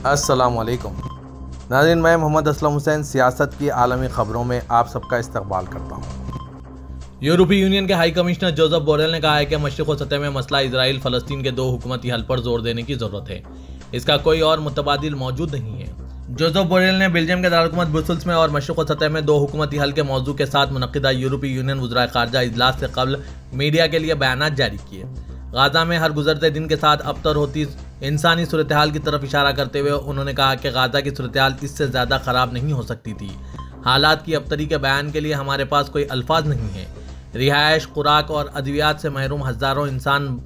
السلام علیکم ناظرین، میں محمد اسلم حسین سیاست کی عالمی خبروں میں آپ سب کا استقبال کرتا ہوں۔ یورپی یونین کے ہائی کمشنر جوزف بوریل نے کہا ہے کہ مشرق و سطح میں مسئلہ اسرائیل فلسطین کے دو حکومتی حل پر زور دینے کی ضرورت ہے، اس کا کوئی اور متبادل موجود نہیں ہے۔ جوزف بوریل نے بیلجیم کے دارالحکومت برسلز میں اور مشرق و سطح میں دو حکومتی حل کے موضوع کے ساتھ منعقدہ یورپی یونین وزرائے خارجہ اجلاس سے قبل میڈیا کے لیے بیانات جاری کیے۔ غزہ میں ہر گزرتے دن کے ساتھ ابتر ہوتی انسانی صورتحال کی طرف اشارہ کرتے ہوئے انہوں نے کہا کہ غزہ کی صورتحال اس سے زیادہ خراب نہیں ہو سکتی تھی۔ حالات کی ابتری کے بیان کے لیے ہمارے پاس کوئی الفاظ نہیں ہیں۔ رہائش، خوراک اور ادویات سے محروم ہزاروں انسان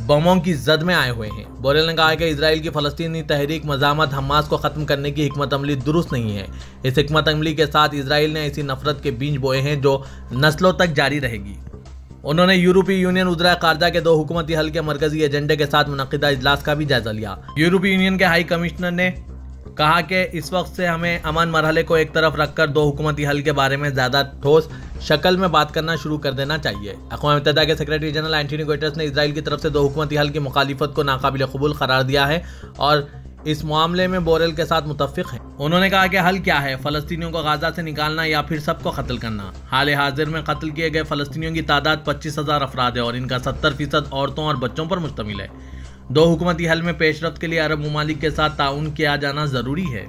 بموں کی زد میں آئے ہوئے ہیں۔ بوریل نے کہا کہ اسرائیل کی فلسطینی تحریک مزاحمت حماس کو ختم کرنے کی حکمت عملی درست نہیں ہے۔ اس حکمت عملی کے ساتھ اسرائیل نے ایسی نفرت کے بیج بوئے ہیں جو نسلوں تک جاری رہے گی۔ انہوں نے یورپی یونین وزرائے خارجہ کے دو حکومتی حل کے مرکزی ایجنڈے کے ساتھ منعقدہ اجلاس کا بھی جائزہ لیا۔ یورپی یونین کے ہائی کمشنر نے کہا کہ اس وقت سے ہمیں امن مرحلے کو ایک طرف رکھ کر دو حکومتی حل کے بارے میں زیادہ ٹھوس شکل میں بات کرنا شروع کر دینا چاہیے۔ اقوام متحدہ کے سیکریٹری جنرل اینٹونیو گوٹریس نے اسرائیل کی طرف سے دو حکومتی حل کی مخالفت کو ناقابل قبول قرار دیا ہے اور اس معاملے میں بوریل کے ساتھ متفق ہیں۔ انہوں نے کہا کہ حل کیا ہے، فلسطینیوں کو غزہ سے نکالنا یا پھر سب کو قتل کرنا؟ حال حاضر میں قتل کیے گئے فلسطینیوں کی تعداد 25,000 افراد ہے اور ان کا 70% عورتوں اور بچوں پر مشتمل ہے۔ دو حکومتی حل میں پیش رفت کے لیے عرب ممالک کے ساتھ تعاون کیا جانا ضروری ہے۔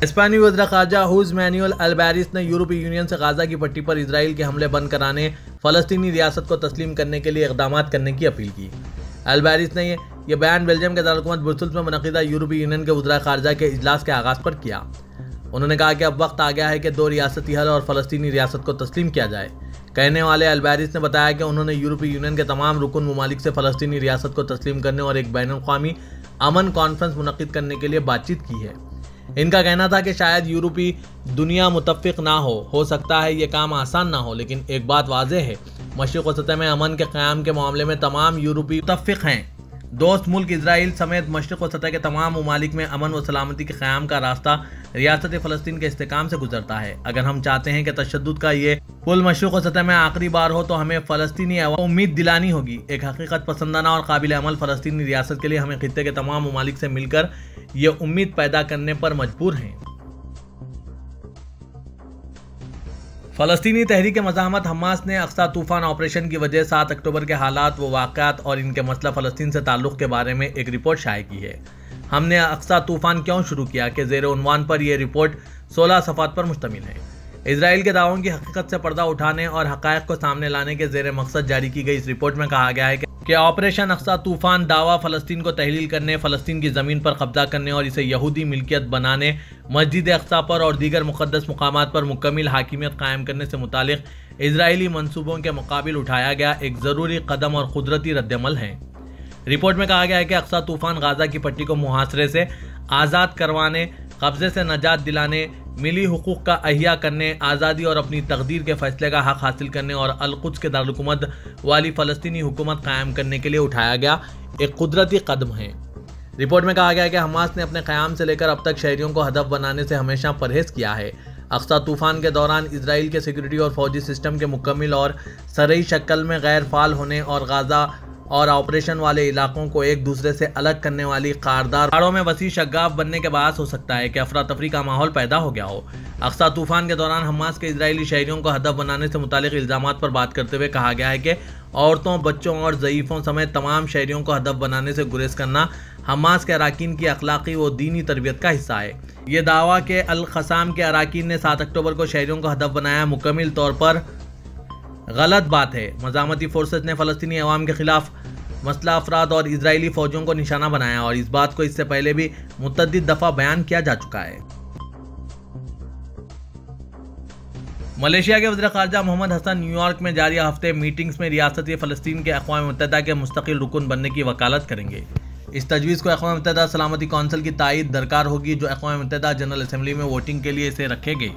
اسپینی وزیر خارجہ ہوز مینوئل البیرس نے یورپی یونین سے غزہ کی پٹی پر اسرائیل کے حملے بند کرانے، فلسطینی ریاست کو تسلیم کرنے کے لیے اقدامات کرنے کی اپیل کی۔ البیرس نے یہ بیان بیلجیم کے دارالحکومت برسلز میں منعقدہ یورپی یونین کے وزرائے خارجہ کے اجلاس کے آغاز پر کیا۔ انہوں نے کہا کہ اب وقت آ گیا ہے کہ دو ریاستی حل اور فلسطینی ریاست کو تسلیم کیا جائے۔ کہنے والے البیرس نے بتایا کہ انہوں نے یورپی یونین کے تمام رکن ممالک سے فلسطینی ریاست کو تسلیم کرنے اور ایک بین الاقوامی امن کانفرنس منعقد کرنے کے لیے بات چیت کی ہے۔ ان کا کہنا تھا کہ شاید یورپی دنیا متفق نہ ہو سکتا ہے یہ کام آسان نہ ہو، لیکن ایک بات واضح ہے، مشرق و سطح میں امن کے قیام کے معاملے میں تمام یورپی متفق ہیں۔ دوست ملک اسرائیل سمیت مشرق و سطح کے تمام ممالک میں امن و سلامتی کے قیام کا راستہ ریاست فلسطین کے استحکام سے گزرتا ہے۔ اگر ہم چاہتے ہیں کہ تشدد کا یہ پل مشرق و سطح میں آخری بار ہو تو ہمیں فلسطینی عوام کو امید دلانی ہوگی۔ ایک حقیقت پسندانہ اور قابل عمل فلسطینی ریاست کے لیے ہمیں خطے کے تمام ممالک سے مل کر یہ امید پیدا کرنے پر مجبور ہیں۔ فلسطینی تحریک مزاحمت حماس نے اقصی طوفان آپریشن کی وجہ 7 اکتوبر کے حالات و واقعات اور ان کے مسئلہ فلسطین سے تعلق کے بارے میں ایک رپورٹ شائع کی ہے۔ ہم نے اقصی طوفان کیوں شروع کیا کہ زیر عنوان پر یہ رپورٹ 16 صفحات پر مشتمل ہے۔ اسرائیل کے دعووں کی حقیقت سے پردہ اٹھانے اور حقائق کو سامنے لانے کے زیر مقصد جاری کی گئی اس رپورٹ میں کہا گیا ہے کہ آپریشن اقصی طوفان دعویٰ فلسطین کو تحلیل کرنے، فلسطین کی زمین پر قبضہ کرنے اور اسے یہودی ملکیت بنانے، مسجد اقصی پر اور دیگر مقدس مقامات پر مکمل حاکمیت قائم کرنے سے متعلق اسرائیلی منصوبوں کے مقابل اٹھایا گیا ایک ضروری قدم اور قدرتی رد عمل ہے۔ رپورٹ میں کہا گیا ہے کہ اقصی طوفان غزہ کی پٹی کو محاصرے سے آزاد کروانے، قبضے سے نجات دلانے، ملی حقوق کا احیاء کرنے، آزادی اور اپنی تقدیر کے فیصلے کا حق حاصل کرنے اور القدس کے دارالحکومت والی فلسطینی حکومت قائم کرنے کے لیے اٹھایا گیا ایک قدرتی قدم ہے۔ رپورٹ میں کہا گیا ہے کہ حماس نے اپنے قیام سے لے کر اب تک شہریوں کو ہدف بنانے سے ہمیشہ پرہیز کیا ہے۔ اقصی طوفان کے دوران اسرائیل کے سیکورٹی اور فوجی سسٹم کے مکمل اور صریح شکل میں غیر فعال ہونے اور غزہ اور آپریشن والے علاقوں کو ایک دوسرے سے الگ کرنے والی خاردار پہاڑوں میں وسیع شگاف بننے کے باعث ہو سکتا ہے کہ افراتفری کا ماحول پیدا ہو گیا ہو۔ اقصی طوفان کے دوران حماس کے اسرائیلی شہریوں کو ہدف بنانے سے متعلق الزامات پر بات کرتے ہوئے کہا گیا ہے کہ عورتوں، بچوں اور ضعیفوں سمیت تمام شہریوں کو ہدف بنانے سے گریز کرنا حماس کے اراکین کی اخلاقی و دینی تربیت کا حصہ ہے۔ یہ دعویٰ کہ القسام کے اراکین نے 7 اکتوبر کو شہریوں کو ہدف بنایا مکمل طور پر غلط بات ہے۔ مزاحمتی فورسز نے فلسطینی عوام کے خلاف مسلح افراد اور اسرائیلی فوجوں کو نشانہ بنایا اور اس بات کو اس سے پہلے بھی متعدد دفعہ بیان کیا جا چکا ہے۔ ملیشیا کے وزیر خارجہ محمد حسن نیو یارک میں جاری ہفتے میٹنگز میں ریاست فلسطین کے اقوام متحدہ کے مستقل رکن بننے کی وکالت کریں گے۔ اس تجویز کو اقوام متحدہ سلامتی کونسل کی تائید درکار ہوگی جو اقوام متحدہ جنرل اسمبلی میں ووٹنگ کے لیے اسے رکھے گئی۔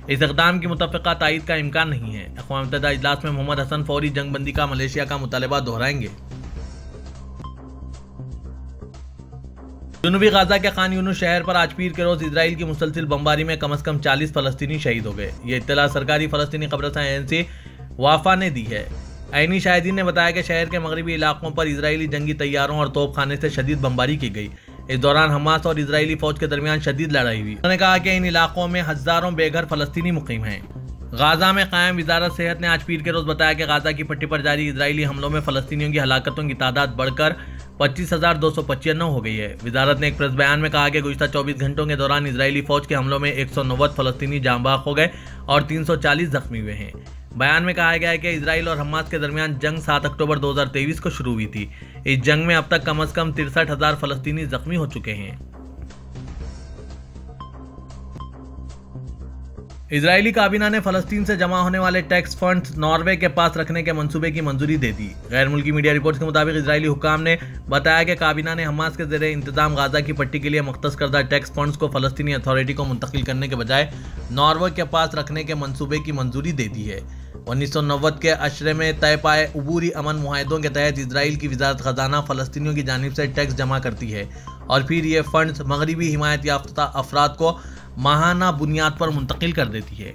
اس اقدام کی متفقہ تائید کا امکان نہیں ہے۔ اقوام متحدہ اجلاس میں محمد حسن فوری جنگ بندی کا ملیشیا کا مطالبہ دہرائیں گے۔ جنوبی غزہ کے خان یونس شہر پر آج پیر کے روز اسرائیل کی مسلسل بمباری میں کم از کم 40 فلسطینی شہید ہو گئے۔ یہ اطلاع سرکاری فلسطینی خبررساں ایجنسی وافا نے دی ہے۔ عینی شاہدین نے بتایا کہ شہر کے مغربی علاقوں پر اسرائیلی جنگی طیاروں اور توپ خانے سے شدید بمباری کی گئی۔ اس دوران حماس اور اسرائیلی فوج کے درمیان شدید لڑائی ہوئی۔ انہوں نے کہا کہ ان علاقوں میں ہزاروں بے گھر فلسطینی مقیم ہیں۔ غازہ میں قائم وزارت صحت نے آج پیر کے روز بتایا کہ غازہ کی پٹی پر جاری اسرائیلی حملوں میں فلسطینیوں کی ہلاکتوں کی تعداد بڑھ کر 25,295 ہو گئی ہے۔ وزارت نے ایک پریس بیان میں کہا کہ گزشتہ 24 گھنٹوں کے دوران اسرائیلی فوج کے حملوں میں 190 فلسطینی جاں بحق ہو گئے اور 340 زخمی ہوئے ہیں۔ بیان میں کہا گیا ہے کہ اسرائیل اور حماس کے درمیان جنگ 7 اکتوبر 2023 کو شروع ہوئی تھی۔ اس جنگ میں اب تک کم از کم 63,000 فلسطینی زخمی ہو چکے ہیں۔ اسرائیلی کابینہ نے فلسطین سے جمع ہونے والے ٹیکس فنڈز ناروے کے پاس رکھنے کے منصوبے کی منظوری دے دی۔ غیر ملکی میڈیا رپورٹس کے مطابق اسرائیلی حکام نے بتایا کہ کابینہ نے حماس کے زیر انتظام غازہ کی پٹی کے لیے مختص کردہ ٹیکس فنڈز کو فلسطینی اتھارٹی کو منتقل کرنے کے بجائے ناروے کے پاس رکھنے کے منصوبے کی منظوری دے دی ہے۔ 1990 کے عشرے میں طے پائے عبوری امن معاہدوں کے تحت اسرائیل کی وزارت خزانہ فلسطینیوں کی جانب سے ٹیکس جمع کرتی ہے اور پھر یہ فنڈز مغربی حمایت یافتہ افراد کو ماہانہ بنیاد پر منتقل کر دیتی ہے۔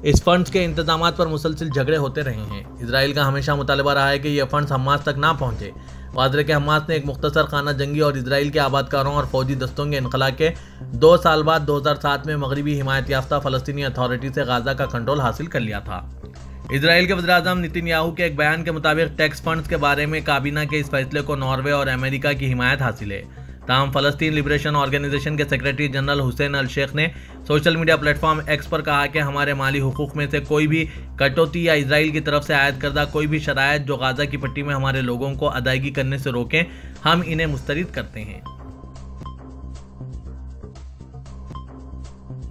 اس فنڈز کے انتظامات پر مسلسل جھگڑے ہوتے رہے ہیں۔ اسرائیل کا ہمیشہ مطالبہ رہا ہے کہ یہ فنڈز حماس تک نہ پہنچے۔ واضح کہ حماس نے ایک مختصر خانہ جنگی اور اسرائیل کے آبادکاروں اور فوجی دستوں کے انخلا کے 2 سال بعد 2007 میں مغربی حمایت یافتہ فلسطینی اتھارٹی سے غازہ کا کنٹرول حاصل کر لیا تھا۔ اسرائیل کے وزیراعظم نتن یاہو کے ایک بیان کے مطابق ٹیکس فنڈز کے بارے میں کابینہ کے اس فیصلے کو ناروے اور امریکہ کی حمایت حاصل ہے۔ تاہم فلسطین لبریشن آرگنائزیشن کے سیکریٹری جنرل حسین الشیخ نے social media platform X پر کہا کہ ہمارے مالی حقوق میں سے کوئی بھی کٹوتی یا اسرائیل کی طرف سے عائد کردہ کوئی بھی شرائط جو غازہ کی پٹی میں ہمارے لوگوں کو ادائیگی کرنے سے روکیں، ہم انہیں مسترد کرتے ہیں۔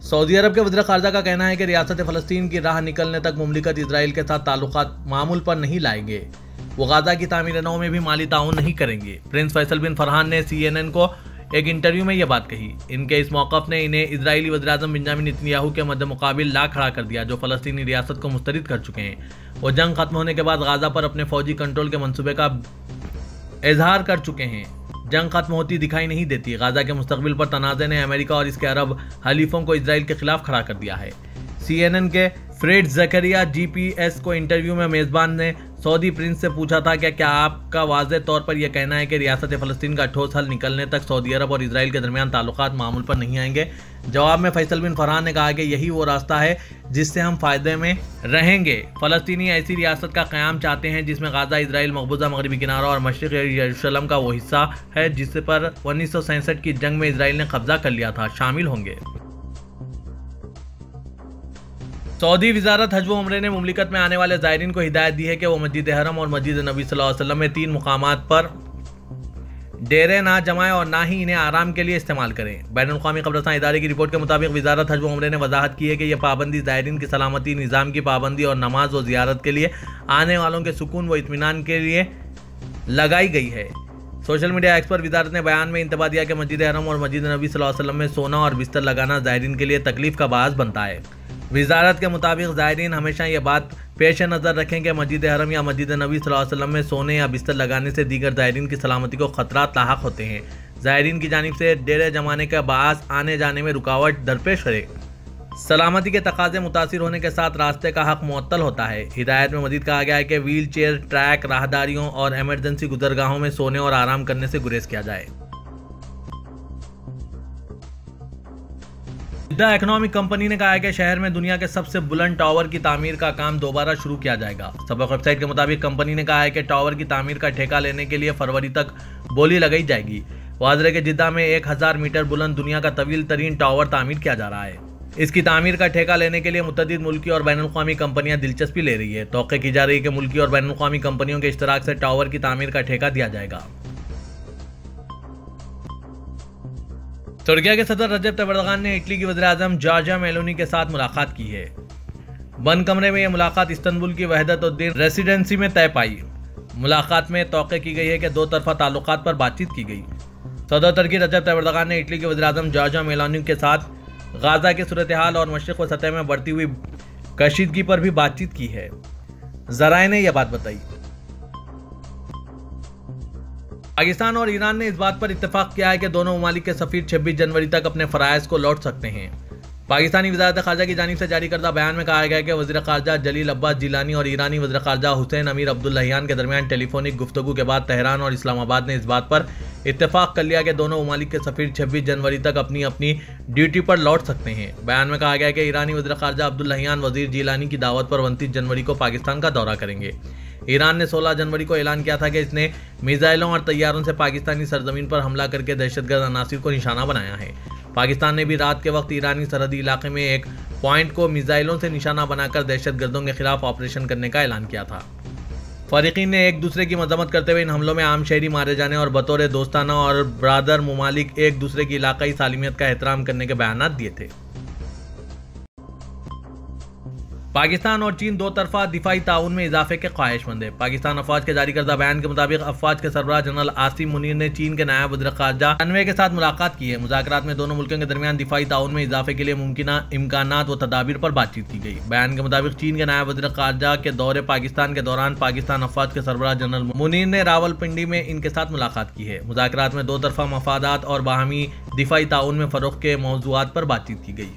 سعودی عرب کے وزیر خارجہ کا کہنا ہے کہ ریاست فلسطین کی راہ نکلنے تک مملکت اسرائیل کے ساتھ تعلقات معمول پر نہیں لائیں گے۔ وہ غازہ کی تعمیر نو میں بھی مالی تعاون نہیں کریں گے۔ پرنس فیصل بن فرحان نے CNN کو ایک انٹرویو میں یہ بات کہی۔ ان کے اس موقف نے انہیں اسرائیلی وزیراعظم بنیامین نتن یاہو کے مد مقابل لا کھڑا کر دیا، جو فلسطینی ریاست کو مسترد کر چکے ہیں۔ وہ جنگ ختم ہونے کے بعد غازہ پر اپنے فوجی کنٹرول کے منصوبے کا اظہار کر چکے ہیں۔ جنگ ختم ہوتی دکھائی نہیں دیتی۔ غازہ کے مستقبل پر تنازع نے امریکہ اور اس کے عرب حلیفوں کو اسرائیل کے خلاف کھڑا کر دیا ہے۔ CNN کے فریڈ زکریا GPS کو انٹرویو میں میزبان نے سعودی پرنس سے پوچھا تھا کہ کیا آپ کا واضح طور پر یہ کہنا ہے کہ ریاست فلسطین کا ٹھوس حل نکلنے تک سعودی عرب اور اسرائیل کے درمیان تعلقات معمول پر نہیں آئیں گے؟ جواب میں فیصل بن فرحان نے کہا کہ یہی وہ راستہ ہے جس سے ہم فائدے میں رہیں گے۔ فلسطینی ایسی ریاست کا قیام چاہتے ہیں جس میں غازہ، اسرائیل، مقبوضہ مغربی کنارہ اور مشرق یروشلم کا وہ حصہ ہے جس پر 1967 کی جنگ میں اسرائیل نے قبضہ کر لیا تھا، شامل ہوں گے۔ سعودی وزارت حج و عمرے نے مملکت میں آنے والے زائرین کو ہدایت دی ہے کہ وہ مسجد حرم اور مسجد نبی صلی اللہ علیہ وسلم میں 3 مقامات پر ڈیرے نہ جمائیں اور نہ ہی انہیں آرام کے لیے استعمال کریں۔ بین الاقوامی قبرستان ادارے کی رپورٹ کے مطابق وزارت حج و عمرے نے وضاحت کی ہے کہ یہ پابندی زائرین کی سلامتی، نظام کی پابندی اور نماز و زیارت کے لیے آنے والوں کے سکون و اطمینان کے لیے لگائی گئی ہے۔ سوشل میڈیا ایکس پر وزارت نے بیان میں انتباہ دیا کہ مسجد حرم اور مسجد نبی صلی اللہ علیہ وسلم میں سونا اور بستر لگانا زائرین کے لیے تکلیف کا باعث بنتا ہے۔ وزارت کے مطابق زائرین ہمیشہ یہ بات پیش نظر رکھیں کہ مسجد حرم یا مسجد نبی صلی اللہ علیہ وسلم میں سونے یا بستر لگانے سے دیگر زائرین کی سلامتی کو خطرات لاحق ہوتے ہیں۔ زائرین کی جانب سے ڈیرے جمانے کا باعث آنے جانے میں رکاوٹ درپیش ہے۔ سلامتی کے تقاضے متاثر ہونے کے ساتھ راستے کا حق معطل ہوتا ہے۔ ہدایت میں مزید کہا گیا ہے کہ ویل چیئر، ٹریک، راہداریوں اور ایمرجنسی گزرگاہوں میں سونے اور آرام کرنے سے گریز کیا جائے۔ جدہ اکنامک کمپنی نے کہا ہے کہ شہر میں دنیا کے سب سے بلند ٹاور کی تعمیر کا کام دوبارہ شروع کیا جائے گا۔ سبق ویب سائٹ کے مطابق کمپنی نے کہا ہے کہ ٹاور کی تعمیر کا ٹھیکہ لینے کے لیے فروری تک بولی لگائی جائے گی۔ واضح ہے کہ جدہ میں 1000 میٹر بلند دنیا کا طویل ترین ٹاور تعمیر کیا جا رہا ہے۔ اس کی تعمیر کا ٹھیکہ لینے کے لیے متعدد ملکی اور بین الاقوامی کمپنیاں دلچسپی لے رہی ہے۔ توقع کی جا رہی ہے کہ ملکی اور بین الاقوامی کمپنیوں کے اشتراک سے ٹاور کی تعمیر کا ٹھیکہ دیا جائے گا۔ ترکیہ کے صدر رجب طیب اردوغان نے اٹلی کی وزیراعظم جارجیا میلونی کے ساتھ ملاقات کی ہے۔ بند کمرے میں یہ ملاقات استنبول کی وحدت الدین ریسیڈنسی میں طے پائی۔ ملاقات میں توقع کی گئی ہے کہ 2 طرفہ تعلقات پر بات چیت کی گئی۔ صدر ترکی رجب طیب اردوغان نے اٹلی کے وزیراعظم جارجیا میلونی کے ساتھ غازہ کی صورتحال اور مشرق و سطح میں بڑھتی ہوئی کشیدگی پر بھی بات چیت کی ہے۔ ذرائع نے یہ بات بتائی۔ پاکستان اور ایران نے اس بات پر اتفاق کیا ہے کہ دونوں ممالک کے سفیر 26 جنوری تک اپنے فرائض کو لوٹ سکتے ہیں۔ پاکستانی وزارت خارجہ کی جانب سے جاری کردہ بیان میں کہا گیا ہے کہ وزیر خارجہ جلیل عباس جیلانی اور ایرانی وزیر خارجہ حسین امیر عبداللہیان کے درمیان ٹیلی فونک گفتگو کے بعد تہران اور اسلام آباد نے اس بات پر اتفاق کر لیا کہ دونوں ممالک کے سفیر 26 جنوری تک اپنی اپنی ڈیوٹی پر لوٹ سکتے ہیں۔ بیان میں کہا گیا ہے کہ ایرانی وزیر خارجہ عبداللہیان وزیر جیلانی کی دعوت پر 29 جنوری کو پاکستان کا دورہ کریں گے۔ ایران نے 16 جنوری کو اعلان کیا تھا کہ اس نے میزائلوں اور طیاروں سے پاکستانی سرزمین پر حملہ کر کے دہشت گرد عناصر کو نشانہ بنایا ہے۔ پاکستان نے بھی رات کے وقت ایرانی سرحدی علاقے میں ایک پوائنٹ کو میزائلوں سے نشانہ بنا کر دہشت گردوں کے خلاف آپریشن کرنے کا اعلان کیا تھا۔ فریقین نے ایک دوسرے کی مذمت کرتے ہوئے ان حملوں میں عام شہری مارے جانے اور بطور دوستانہ اور برادر ممالک ایک دوسرے کی علاقائی سالمیت کا احترام کرنے کے بیانات دیے تھے۔ پاکستان اور چین دو طرفہ دفاعی تعاون میں اضافے کے خواہش مند ہے۔ پاکستان افواج کے جاری کردہ بیان کے مطابق افواج کے سربراہ جنرل عاصم منیر نے چین کے نائب وزیر خارجہ انوے کے ساتھ ملاقات کی ہے۔ مذاکرات میں دونوں ملکوں کے درمیان دفاعی تعاون میں اضافے کے لیے ممکنہ امکانات و تدابیر پر بات چیت کی گئی۔ بیان کے مطابق چین کے نائب وزیر خارجہ کے دورے پاکستان کے دوران پاکستان افواج کے سربراہ جنرل منیر نے راولپنڈی میں ان کے ساتھ ملاقات کی ہے۔ مذاکرات میں دو طرفہ مفادات اور باہمی دفاعی تعاون میں فروغ کے موضوعات پر بات چیت کی گئی۔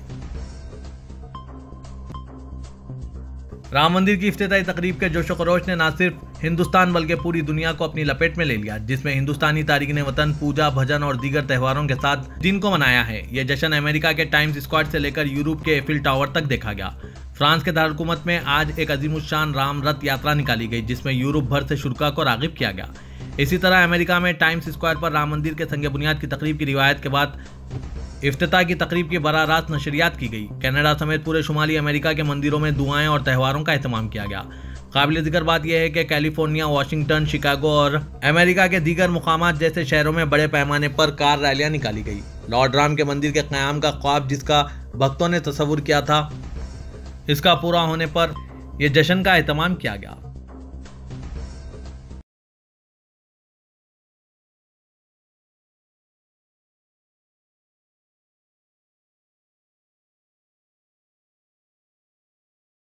رام مندر کی افتتاحی تقریب کے جوش و خروش نے نہ صرف ہندوستان بلکہ پوری دنیا کو اپنی لپیٹ میں لے لیا، جس میں ہندوستانی تارکین وطن پوجا بھجن اور دیگر تہواروں کے ساتھ دن کو منایا ہے۔ یہ جشن امریکہ کے ٹائمز اسکوائر سے لے کر یورپ کے ایفل ٹاور تک دیکھا گیا۔ فرانس کے دارالحکومت میں آج ایک عظیم الشان رام رتھ یاترا نکالی گئی، جس میں یورپ بھر سے شرکاء کو راغب کیا گیا۔ اسی طرح امریکہ میں ٹائمز اسکوائر پر رام مندر کے سنگ بنیاد کی تقریب کی روایت کے بعد افتتاح کی تقریب کی براہ راست نشریات کی گئی۔ کینیڈا سمیت پورے شمالی امریکہ کے مندروں میں دعائیں اور تہواروں کا اہتمام کیا گیا۔ قابل ذکر بات یہ ہے کہ کیلیفورنیا، واشنگٹن، شکاگو اور امریکہ کے دیگر مقامات جیسے شہروں میں بڑے پیمانے پر کار ریلیاں نکالی گئی۔ لارڈ رام کے مندر کے قیام کا خواب جس کا بھکتوں نے تصور کیا تھا، اس کا پورا ہونے پر یہ جشن کا اہتمام کیا گیا۔